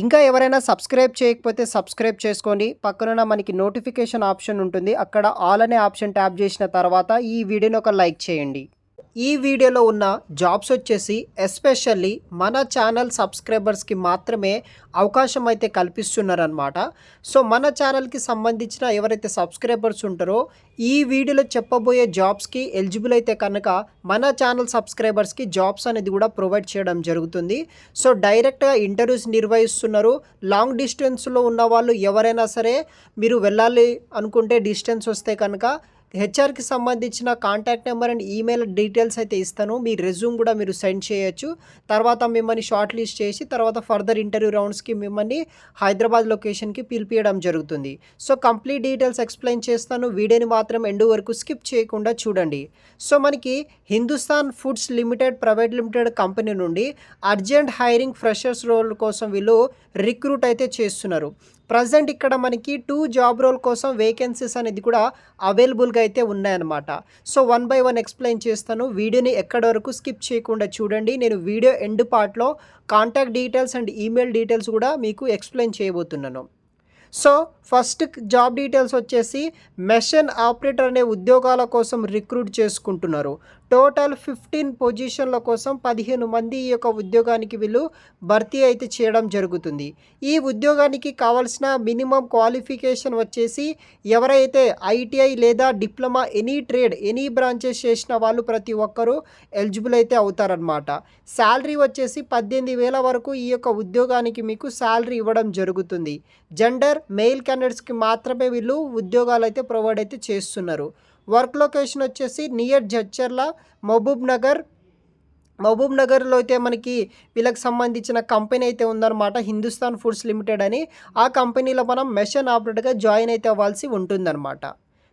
ఇంకా ఎవరైనా సబ్స్క్రైబ్ చేయకపోతే సబ్స్క్రైబ్ చేసుకోండి. పక్కనున్న మనకి నోటిఫికేషన్ ఆప్షన్ ఉంటుంది. అక్కడ ఆల్ అనే ఆప్షన్ ట్యాప్ చేసిన తర్వాత ఈ వీడియోని ఒక లైక్ చేయండి. ఈ వీడియోలో ఉన్న జాబ్స్ వచ్చేసి ఎస్పెషల్లీ మన ఛానల్ సబ్స్క్రైబర్స్కి మాత్రమే అవకాశం అయితే కల్పిస్తున్నారనమాట. సో మన ఛానల్కి సంబంధించిన ఎవరైతే సబ్స్క్రైబర్స్ ఉంటారో ఈ వీడియోలో చెప్పబోయే జాబ్స్కి ఎలిజిబుల్ అయితే కనుక మన ఛానల్ సబ్స్క్రైబర్స్కి జాబ్స్ అనేది కూడా ప్రొవైడ్ చేయడం జరుగుతుంది. సో డైరెక్ట్గా ఇంటర్వ్యూస్ నిర్వహిస్తున్నారు. లాంగ్ డిస్టెన్స్లో ఉన్న వాళ్ళు ఎవరైనా సరే మీరు వెళ్ళాలి అనుకుంటే డిస్టెన్స్ వస్తే కనుక హెచ్ఆర్కి సంబంధించిన contact number and email details అయితే ఇస్తాను. మీ రెజ్యూమ్ కూడా మీరు సెండ్ చేయొచ్చు. తర్వాత మిమ్మల్ని షార్ట్ లిస్ట్ చేసి తర్వాత ఫర్దర్ ఇంటర్వ్యూ రౌండ్స్కి మిమ్మల్ని హైదరాబాద్ లొకేషన్కి పిలిపియడం జరుగుతుంది. సో కంప్లీట్ డీటెయిల్స్ ఎక్స్ప్లెయిన్ చేస్తాను. వీడియోని మాత్రం ఎండ్ వరకు స్కిప్ చేయకుండా చూడండి. సో మనకి Hindustan foods limited private limited company నుండి అర్జెంట్ హైరింగ్ ఫ్రెషర్స్ రోల్ కోసం వీళ్ళు రిక్రూట్ అయితే చేస్తున్నారు. ప్రజెంట్ ఇక్కడ మనకి 2 జాబ్ రోల్ కోసం వేకెన్సీస్ అనేది కూడా అవైలబుల్గా అయితే ఉన్నాయన్నమాట. సో 1 బై 1 ఎక్స్ప్లెయిన్ చేస్తాను. వీడియోని ఎక్కడి వరకు స్కిప్ చేయకుండా చూడండి. నేను వీడియో ఎండ్ పార్ట్లో contact details and email details కూడా మీకు ఎక్స్ప్లెయిన్ చేయబోతున్నాను. సో ఫస్ట్ జాబ్ డీటెయిల్స్ వచ్చేసి మెషిన్ ఆపరేటర్ అనే ఉద్యోగాల కోసం రిక్రూట్ చేసుకుంటున్నారు. టోటల్ 15 పొజిషన్ల కోసం 15 మంది ఈ యొక్క ఉద్యోగానికి వీళ్ళు భర్తీ అయితే చేయడం జరుగుతుంది. ఈ ఉద్యోగానికి కావాల్సిన మినిమం క్వాలిఫికేషన్ వచ్చేసి ఎవరైతే ఐటీఐ లేదా diploma any trade any branches చేసిన వాళ్ళు ప్రతి ఒక్కరూ ఎలిజిబుల్ అయితే అవుతారనమాట. శాలరీ వచ్చేసి 18,000 వరకు ఈ యొక్క ఉద్యోగానికి మీకు శాలరీ ఇవ్వడం జరుగుతుంది. జెండర్ మెయిల్ క్యాండిడేట్స్కి మాత్రమే వీళ్ళు ఉద్యోగాలు అయితే ప్రొవైడ్ అయితే చేస్తున్నారు. వర్క్ లొకేషన్ వచ్చేసి నియర్ జడ్చర్ల మహబూబ్ నగర్లో అయితే మనకి వీళ్ళకి సంబంధించిన కంపెనీ అయితే ఉందన్నమాట, హిందుస్థాన్ ఫుడ్స్ లిమిటెడ్ అని. ఆ కంపెనీలో మనం మెషిన్ ఆపరేటర్గా జాయిన్ అయితే అవ్వాల్సి ఉంటుందన్నమాట.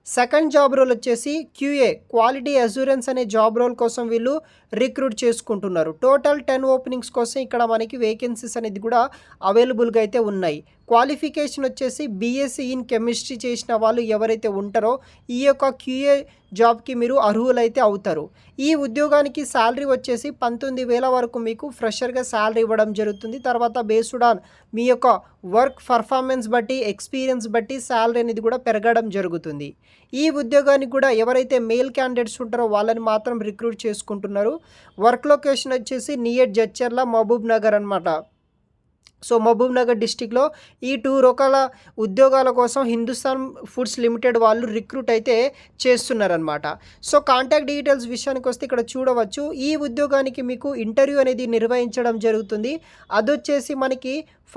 సెకండ్ జాబ్ రోల్ వచ్చేసి క్యూఏ క్వాలిటీ అష్యూరెన్స్ అనే జాబ్ రోల్ కోసం వీళ్ళు రిక్రూట్ చేసుకుంటున్నారు. టోటల్ 10 ఓపెనింగ్స్ కోసం ఇక్కడ మనకి వేకెన్సీస్ అనేది కూడా అవైలబుల్గా అయితే ఉన్నాయి. క్వాలిఫికేషన్ వచ్చేసి బీఎస్సీ ఇన్ కెమిస్ట్రీ చేసిన వాళ్ళు ఎవరైతే ఉంటారో ఈ యొక్క క్యూఏ జాబ్కి మీరు అర్హులైతే అవుతారు. ఈ ఉద్యోగానికి శాలరీ వచ్చేసి 19,000 వరకు మీకు ఫ్రెషర్గా శాలరీ ఇవ్వడం జరుగుతుంది. తర్వాత బేస్డ్ ఆన్ మీ యొక్క వర్క్ పర్ఫార్మెన్స్ బట్టి ఎక్స్పీరియన్స్ బట్టి శాలరీ అనేది కూడా పెరగడం జరుగుతుంది. ఈ ఉద్యోగానికి కూడా ఎవరైతే మెయిల్ క్యాండిడేట్స్ ఉంటారో వాళ్ళని మాత్రం రిక్రూట్ చేసుకుంటున్నారు. వర్క్ లొకేషన్ వచ్చేసి నియర్ జడ్చర్ల మహబూబ్ నగర్ అనమాట. సో మహబూబ్ నగర్ డిస్టిక్లో ఈ 2 రకాల ఉద్యోగాల కోసం హిందుస్థాన్ ఫుడ్స్ లిమిటెడ్ వాళ్ళు రిక్రూట్ అయితే చేస్తున్నారనమాట. సో కాంటాక్ట్ డీటెయిల్స్ విషయానికి వస్తే ఇక్కడ చూడవచ్చు. ఈ ఉద్యోగానికి మీకు ఇంటర్వ్యూ అనేది నిర్వహించడం జరుగుతుంది. అదొచ్చేసి మనకి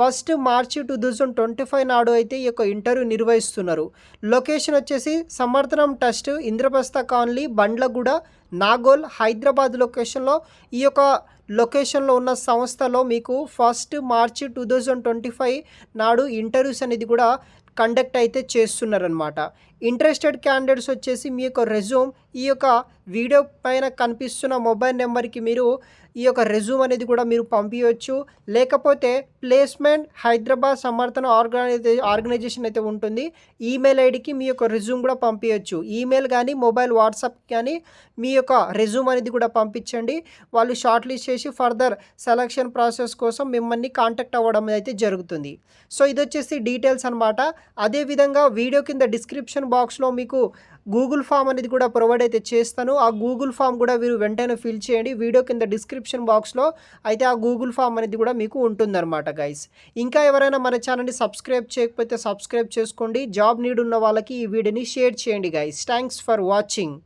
1 మార్చి 2025 నాడు అయితే ఈ యొక్క ఇంటర్వ్యూ నిర్వహిస్తున్నారు. లొకేషన్ వచ్చేసి సమర్థనం ట్రస్ట్, ఇంద్రప్రస్థ కాలనీ, బండ్లగూడ, నాగోల్, హైదరాబాద్ లొకేషన్లో ఈ యొక్క లొకేషన్లో ఉన్న సంస్థలో మీకు 1 మార్చి 2025 నాడు ఇంటర్వ్యూస్ అనేది కూడా కండక్ట్ అయితే చేస్తున్నారనమాట. ఇంట్రెస్టెడ్ క్యాండిడేట్స్ వచ్చేసి మీ యొక్క రెజ్యూమ్ ఈ యొక్క వీడియో పైన కనిపిస్తున్న మొబైల్ నెంబర్కి మీరు ఈ యొక్క రెజ్యూమ్ అనేది కూడా మీరు పంపించవచ్చు. లేకపోతే ప్లేస్మెంట్ హైదరాబాద్ సమర్థన ఆర్గనైజేషన్ అయితే ఉంటుంది, ఈమెయిల్ ఐడికి మీ యొక్క రెజ్యూమ్ కూడా పంపించవచ్చు. ఈమెయిల్ కానీ మొబైల్ వాట్సాప్ కానీ మీ యొక్క రెజ్యూమ్ అనేది కూడా పంపించండి. వాళ్ళు షార్ట్ లిస్ట్ చేసి ఫర్దర్ సెలక్షన్ ప్రాసెస్ కోసం మిమ్మల్ని కాంటాక్ట్ అవ్వడం అయితే జరుగుతుంది. సో ఇది వచ్చేసి డీటెయిల్స్ అనమాట. అదేవిధంగా వీడియో కింద డిస్క్రిప్షన్ బాక్స్లో మీకు గూగుల్ ఫామ్ అనేది కూడా ప్రొవైడ్ అయితే చేస్తాను. ఆ గూగుల్ ఫామ్ కూడా మీరు వెంటనే ఫిల్ చేయండి. వీడియో కింద డిస్క్రిప్షన్ బాక్స్లో అయితే ఆ గూగుల్ ఫామ్ అనేది కూడా మీకు ఉంటుందన్నమాట గైస్. ఇంకా ఎవరైనా మన ఛానల్ని సబ్స్క్రైబ్ చేయకపోతే సబ్స్క్రైబ్ చేసుకోండి. జాబ్ నీడ్ ఉన్న వాళ్ళకి ఈ వీడియోని షేర్ చేయండి గైస్. Thanks for watching.